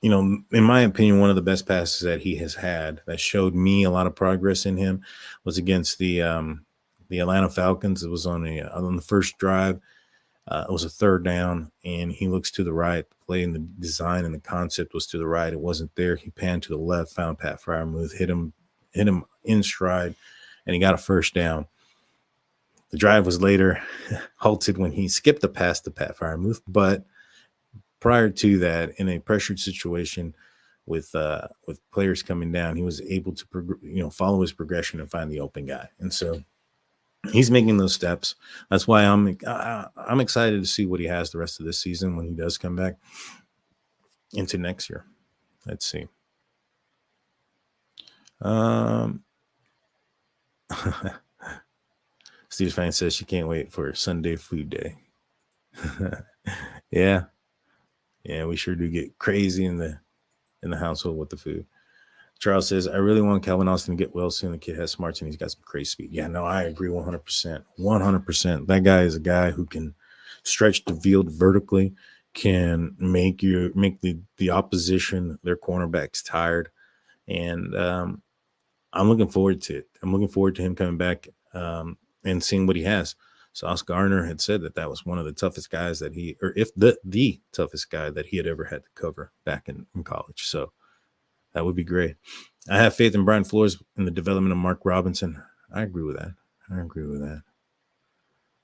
in my opinion, one of the best passes that he has had that showed me a lot of progress in him was against the Atlanta Falcons. It was on the first drive. It was a 3rd down, and he looks to the right. The play and the design and the concept was to the right. It wasn't there. He panned to the left, found Pat Freiermuth, hit him in stride, and he got a 1st down. The drive was later halted when he skipped the pass to Pat Freiermuth, but prior to that, in a pressured situation with players coming down, he was able to follow his progression and find the open guy. And so he's making those steps. That's why I'm excited to see what he has the rest of this season when he does come back into next year. Let's see. Steve's fan says she can't wait for Sunday food day. Yeah, we sure do get crazy in the household with the food. Charles says, I really want Calvin Austin to get well soon. The kid has smarts and he's got some crazy speed. Yeah, no, I agree 100%. 100%. That guy is a guy who can stretch the field vertically, can make the opposition, their cornerbacks, tired. And I'm looking forward to it. I'm looking forward to him coming back and seeing what he has. Sauce Gardner had said that was one of the toughest guys that the toughest guy that he had ever had to cover back in college. So that would be great. I have faith in Brian Flores in the development of Mark Robinson. I agree with that.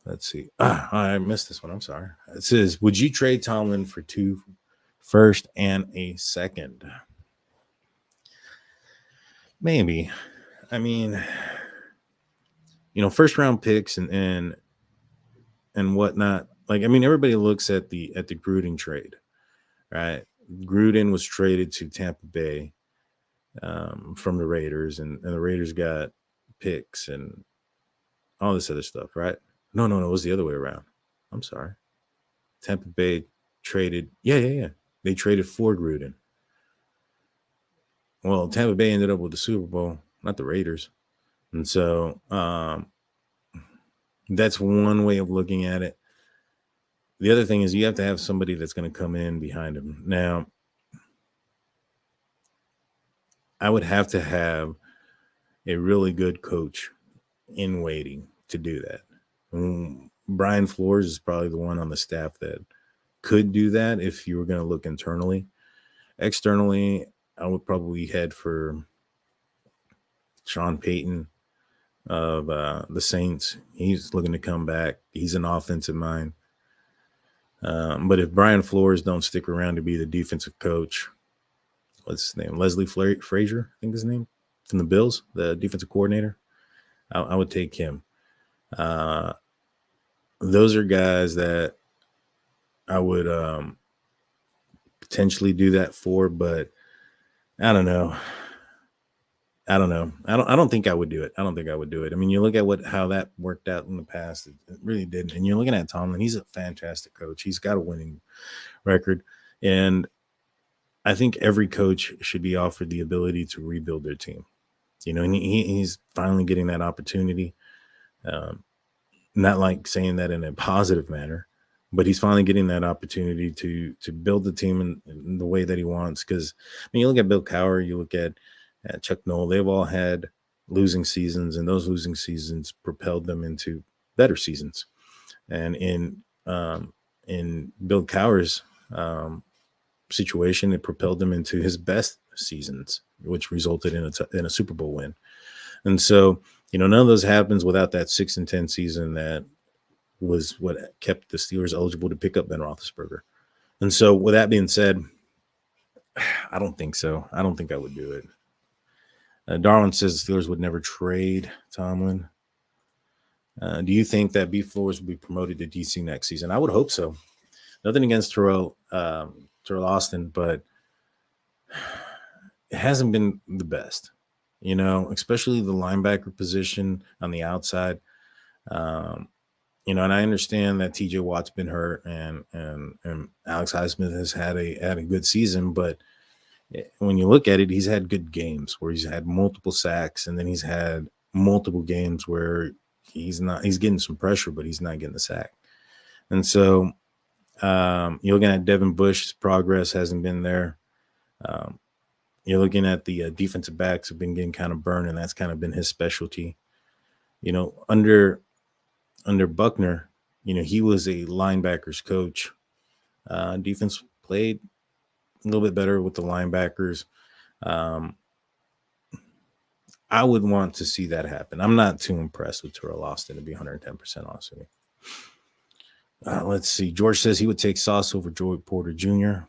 Let's see. I missed this one. I'm sorry. It says, would you trade Tomlin for 2 first and a second? Maybe. I mean, first round picks and whatnot. Like, I mean, everybody looks at the Gruden trade, right? Gruden was traded to Tampa Bay from the Raiders, and the Raiders got picks and all this other stuff, right? No, it was the other way around. I'm sorry. Tampa Bay traded. Yeah. They traded for Gruden. Well, Tampa Bay ended up with the Super Bowl, not the Raiders. And so that's one way of looking at it. The other thing is you have to have somebody that's going to come in behind him. Now, I would have to have a really good coach in waiting to do that. Brian Flores is probably the one on the staff that could do that if you were going to look internally. Externally, I would probably head for Sean Payton of the Saints. He's looking to come back. He's an offensive mind. But if Brian Flores don't stick around to be the defensive coach, what's his name? Leslie Frazier, I think his name, from the Bills, the defensive coordinator. I would take him. Those are guys that I would potentially do that for, but I don't know. I don't think I would do it. I I mean, you look at how that worked out in the past. It really didn't. And you're looking at Tomlin. He's a fantastic coach. He's got a winning record. And I think every coach should be offered the ability to rebuild their team. And he's finally getting that opportunity. Not like saying that in a positive manner, but he's finally getting that opportunity to build the team in the way that he wants. Because you look at Bill Cowher, you look at Chuck Noll, they've all had losing seasons, and those losing seasons propelled them into better seasons. And in Bill Cowher's situation, it propelled him into his best seasons, which resulted in a Super Bowl win. And so, none of those happens without that 6-10 season that was what kept the Steelers eligible to pick up Ben Roethlisberger. And so, with that being said, I don't think so. I don't think I would do it. Darwin says the Steelers would never trade Tomlin. Do you think that B. Flores will be promoted to DC next season? I would hope so. Nothing against Terrell Austin, but it hasn't been the best, especially the linebacker position on the outside. And I understand that TJ Watt's been hurt and Alex Highsmith has had a good season, but when you look at it, he's had good games where he's had multiple sacks, and then he's had multiple games where he's getting some pressure, but he's not getting the sack. And so you're looking at Devin Bush's progress hasn't been there. You're looking at the defensive backs have been getting kind of burned, and that's kind of been his specialty. Under Buckner, he was a linebackers coach. Defense played a little bit better with the linebackers. I would want to see that happen. I'm not too impressed with Terrell Austin, to be 110% honest with you. Let's see. George says he would take Sauce over Joey Porter Jr.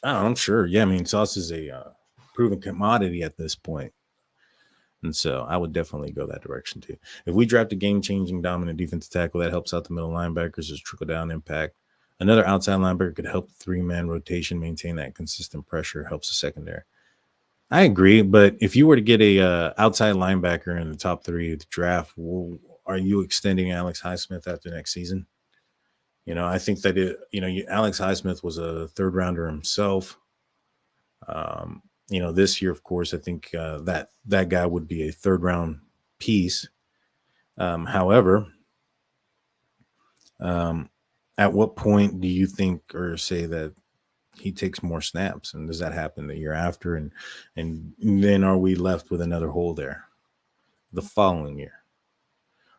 I'm sure. Yeah, I mean, Sauce is a proven commodity at this point. And so I would definitely go that direction too. If we draft a game-changing dominant defensive tackle that helps out the middle linebackers, there's trickle-down impact. Another outside linebacker could help the three-man rotation maintain that consistent pressure, helps the secondary. I agree, but if you were to get a outside linebacker in the top 3 of the draft, are you extending Alex Highsmith after next season? I think that Alex Highsmith was a third-rounder himself. This year, of course, I think that guy would be a third-round piece. However, at what point do you think or say that he takes more snaps, and does that happen the year after? And then are we left with another hole there the following year?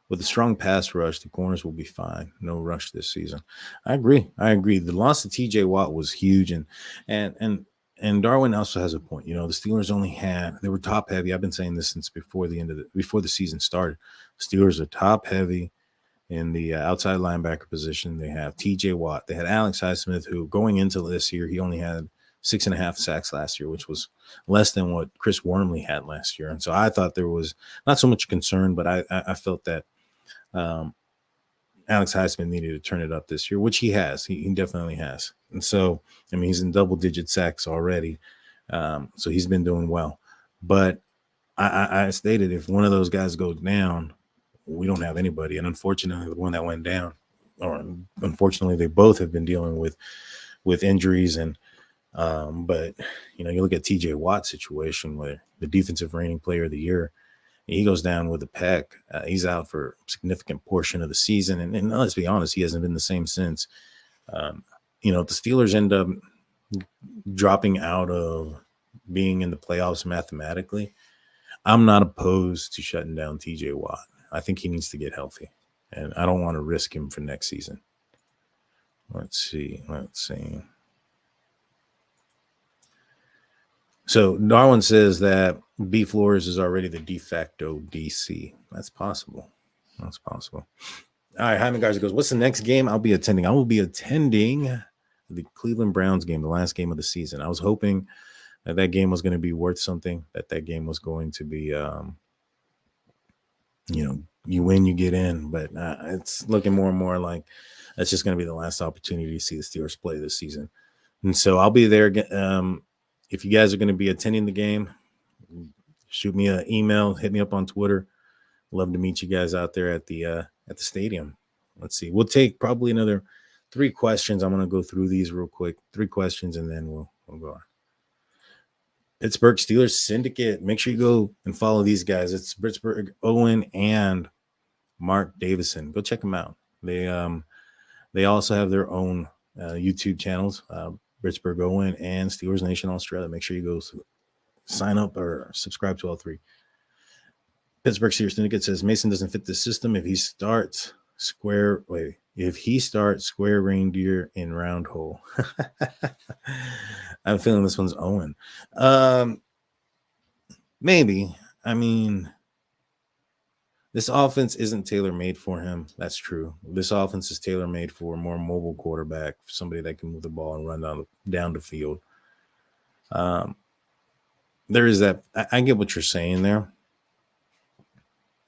With a strong pass rush, the corners will be fine. No rush this season. I agree. The loss of TJ Watt was huge, and Darwin also has a point. The Steelers they were top heavy. I've been saying this since before the season started. Steelers are top heavy. In the outside linebacker position, they have TJ Watt. They had Alex Highsmith, who going into this year, he only had 6.5 sacks last year, which was less than what Chris Wormley had last year. And so I thought there was not so much concern, but I felt that Alex Highsmith needed to turn it up this year, which he has. He definitely has. And so, I mean, he's in double-digit sacks already. So he's been doing well. But I stated if one of those guys goes down, we don't have anybody. And unfortunately, the one that went down, or unfortunately, they both have been dealing with injuries. And but you look at TJ Watt's situation, where the defensive reigning player of the year, he goes down with a pec. He's out for a significant portion of the season. And let's be honest, he hasn't been the same since. The Steelers end up dropping out of being in the playoffs mathematically. I'm not opposed to shutting down TJ Watt. I think he needs to get healthy, and I don't want to risk him for next season. Let's see. So Darwin says that B. Flores is already the de facto DC. That's possible. All right, Jaime Garza goes, what's the next game I'll be attending? I will be attending the Cleveland Browns game, the last game of the season. I was hoping that game was going to be worth something, that game was going to be, you win, you get in. But it's looking more and more like that's just going to be the last opportunity to see the Steelers play this season. And so I'll be there. If you guys are going to be attending the game, shoot me an email, hit me up on Twitter. Love to meet you guys out there at the stadium. Let's see. We'll take probably another 3 questions. I'm going to go through these real quick. 3 questions, and then we'll go on. Pittsburgh Steelers Syndicate. Make sure you go and follow these guys. It's Pittsburgh Owen and Mark Davison. Go check them out. They also have their own YouTube channels, Pittsburgh Owen and Steelers Nation Australia. Make sure you go sign up or subscribe to all 3. Pittsburgh Steelers Syndicate says Mason doesn't fit the system if he starts square reindeer in round hole. I'm feeling this one's Owen. Maybe. I mean, this offense isn't tailor-made for him. That's true. This offense is tailor-made for a more mobile quarterback, somebody that can move the ball and run down the field. There is that. I get what you're saying there.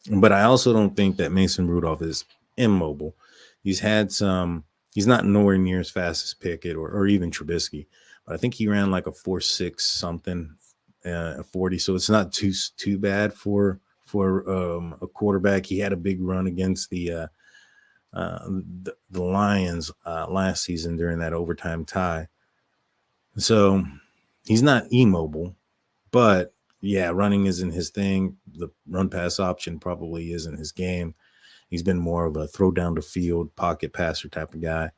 But I also don't think that Mason Rudolph is immobile. He's not nowhere near as fast as Pickett or even Trubisky. But I think he ran like a 4.6 something, 40. So it's not too bad for a quarterback. He had a big run against the Lions last season during that overtime tie. So he's not immobile, but yeah, running isn't his thing. The run pass option probably isn't his game. He's been more of a throw down the field, pocket passer type of guy.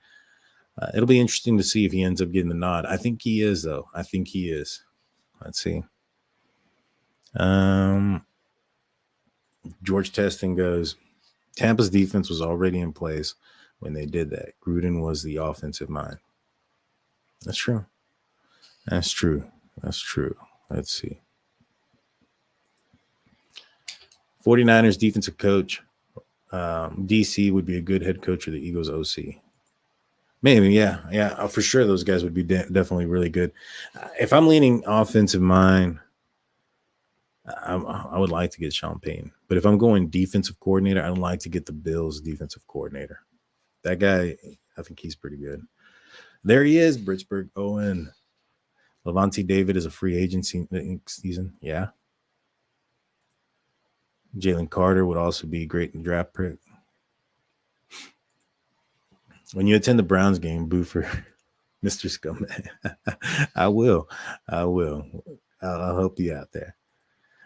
It'll be interesting to see if he ends up getting the nod. I think he is, though. I think he is. Let's see. George Testing goes, Tampa's defense was already in place when they did that. Gruden was the offensive mind. That's true. Let's see. 49ers defensive coach. DC would be a good head coach of the Eagles OC. Maybe, yeah, for sure. Those guys would be definitely really good. If I'm leaning offensive mind, I would like to get Sean Payton. But if I'm going defensive coordinator, I'd like to get the Bills defensive coordinator. That guy, I think he's pretty good. There he is, Pittsburgh Owen. Levante David is a free agency season. Yeah. Jalen Carter would also be great in draft pick. When you attend the Browns game, boo for Mr. Scumbag. I will. I'll help you out there.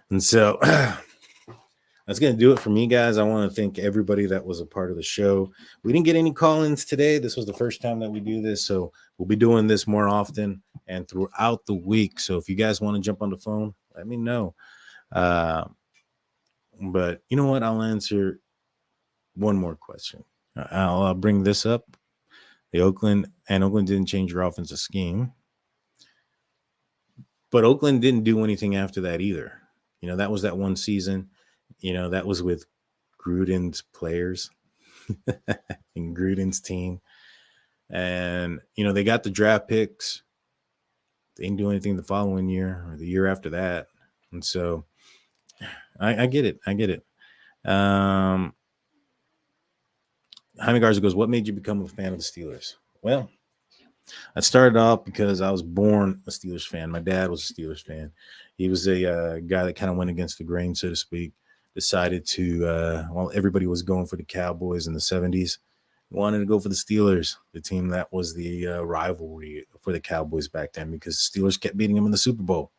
And so that's going to do it for me, guys. I want to thank everybody that was a part of the show. We didn't get any call-ins today. This was the first time that we do this, so we'll be doing this more often and throughout the week. So if you guys want to jump on the phone, let me know. But you know what? I'll answer one more question. I'll bring this up. Oakland didn't change their offensive scheme. But Oakland didn't do anything after that either. That was that one season. That was with Gruden's players. in Gruden's team. And, they got the draft picks. They didn't do anything the following year or the year after that. And so I get it. Jaime Garza goes, what made you become a fan of the Steelers? Well, I started off because I was born a Steelers fan. My dad was a Steelers fan. He was a guy that kind of went against the grain, so to speak. Decided to, while everybody was going for the Cowboys in the 70s, wanted to go for the Steelers, the team that was the rivalry for the Cowboys back then, because the Steelers kept beating them in the Super Bowl.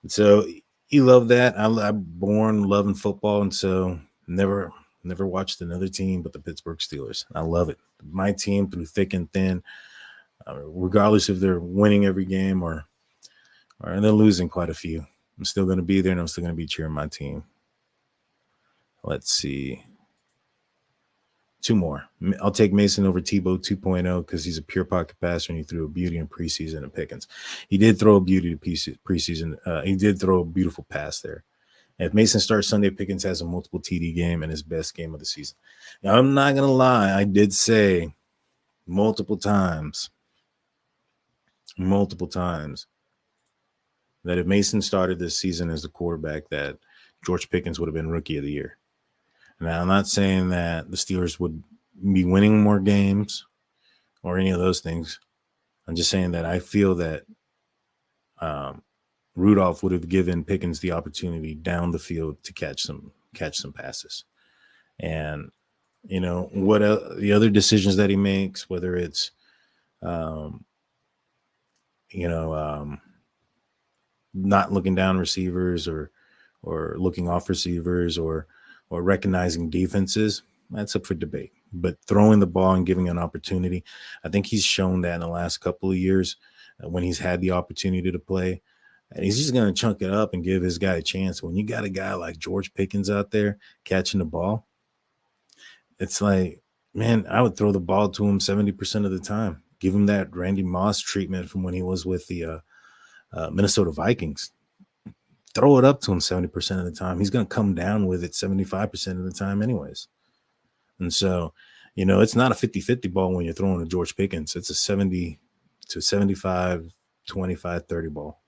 And so he loved that. I'm born loving football, and so never watched another team but the Pittsburgh Steelers. I love it. My team through thick and thin, regardless if they're winning every game or they're losing quite a few. I'm still going to be there, and I'm still going to be cheering my team. Let's see. 2 more. I'll take Mason over Tebow 2.0 because he's a pure pocket passer and he threw a beauty in preseason to Pickens. He did throw a beauty to preseason. He did throw a beautiful pass there. And if Mason starts Sunday, Pickens has a multiple TD game and his best game of the season. Now, I'm not going to lie. I did say multiple times that if Mason started this season as the quarterback, that George Pickens would have been Rookie of the Year. Now, I'm not saying that the Steelers would be winning more games or any of those things. I'm just saying that I feel that Rudolph would have given Pickens the opportunity down the field to catch some passes. And, what the other decisions that he makes, whether it's, not looking down receivers or looking off receivers or recognizing defenses, that's up for debate. But throwing the ball and giving an opportunity, I think he's shown that in the last couple of years when he's had the opportunity to play. And he's just going to chunk it up and give his guy a chance. When you got a guy like George Pickens out there catching the ball, it's like, man, I would throw the ball to him 70% of the time. Give him that Randy Moss treatment from when he was with the Minnesota Vikings. Throw it up to him 70% of the time. He's going to come down with it 75% of the time anyways. And so, it's not a 50-50 ball when you're throwing to George Pickens. It's a 70 to 75, 25, 30 ball,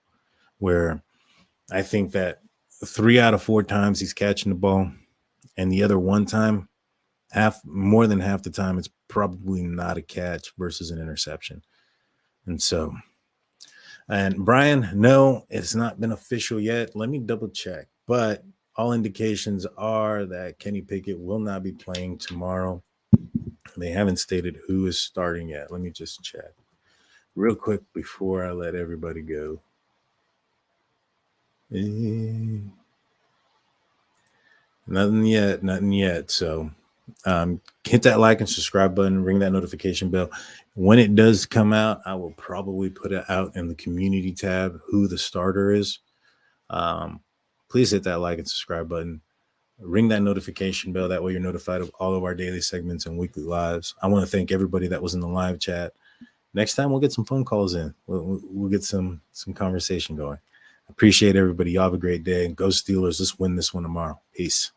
where I think that 3 out of 4 times he's catching the ball, and the other one time, more than half the time, it's probably not a catch versus an interception. And so, and Brian, no, it's not been official yet. Let me double check. But all indications are that Kenny Pickett will not be playing tomorrow. They haven't stated who is starting yet. Let me just check real quick before I let everybody go. Nothing yet. So hit that like and subscribe button, ring that notification bell. When it does come out, I will probably put it out in the community tab who the starter is. Please hit that like and subscribe button. Ring that notification bell. That way you're notified of all of our daily segments and weekly lives. I want to thank everybody that was in the live chat. Next time we'll get some phone calls in. We'll get some conversation going. Appreciate everybody. Y'all have a great day. Go Steelers. Let's win this one tomorrow. Peace.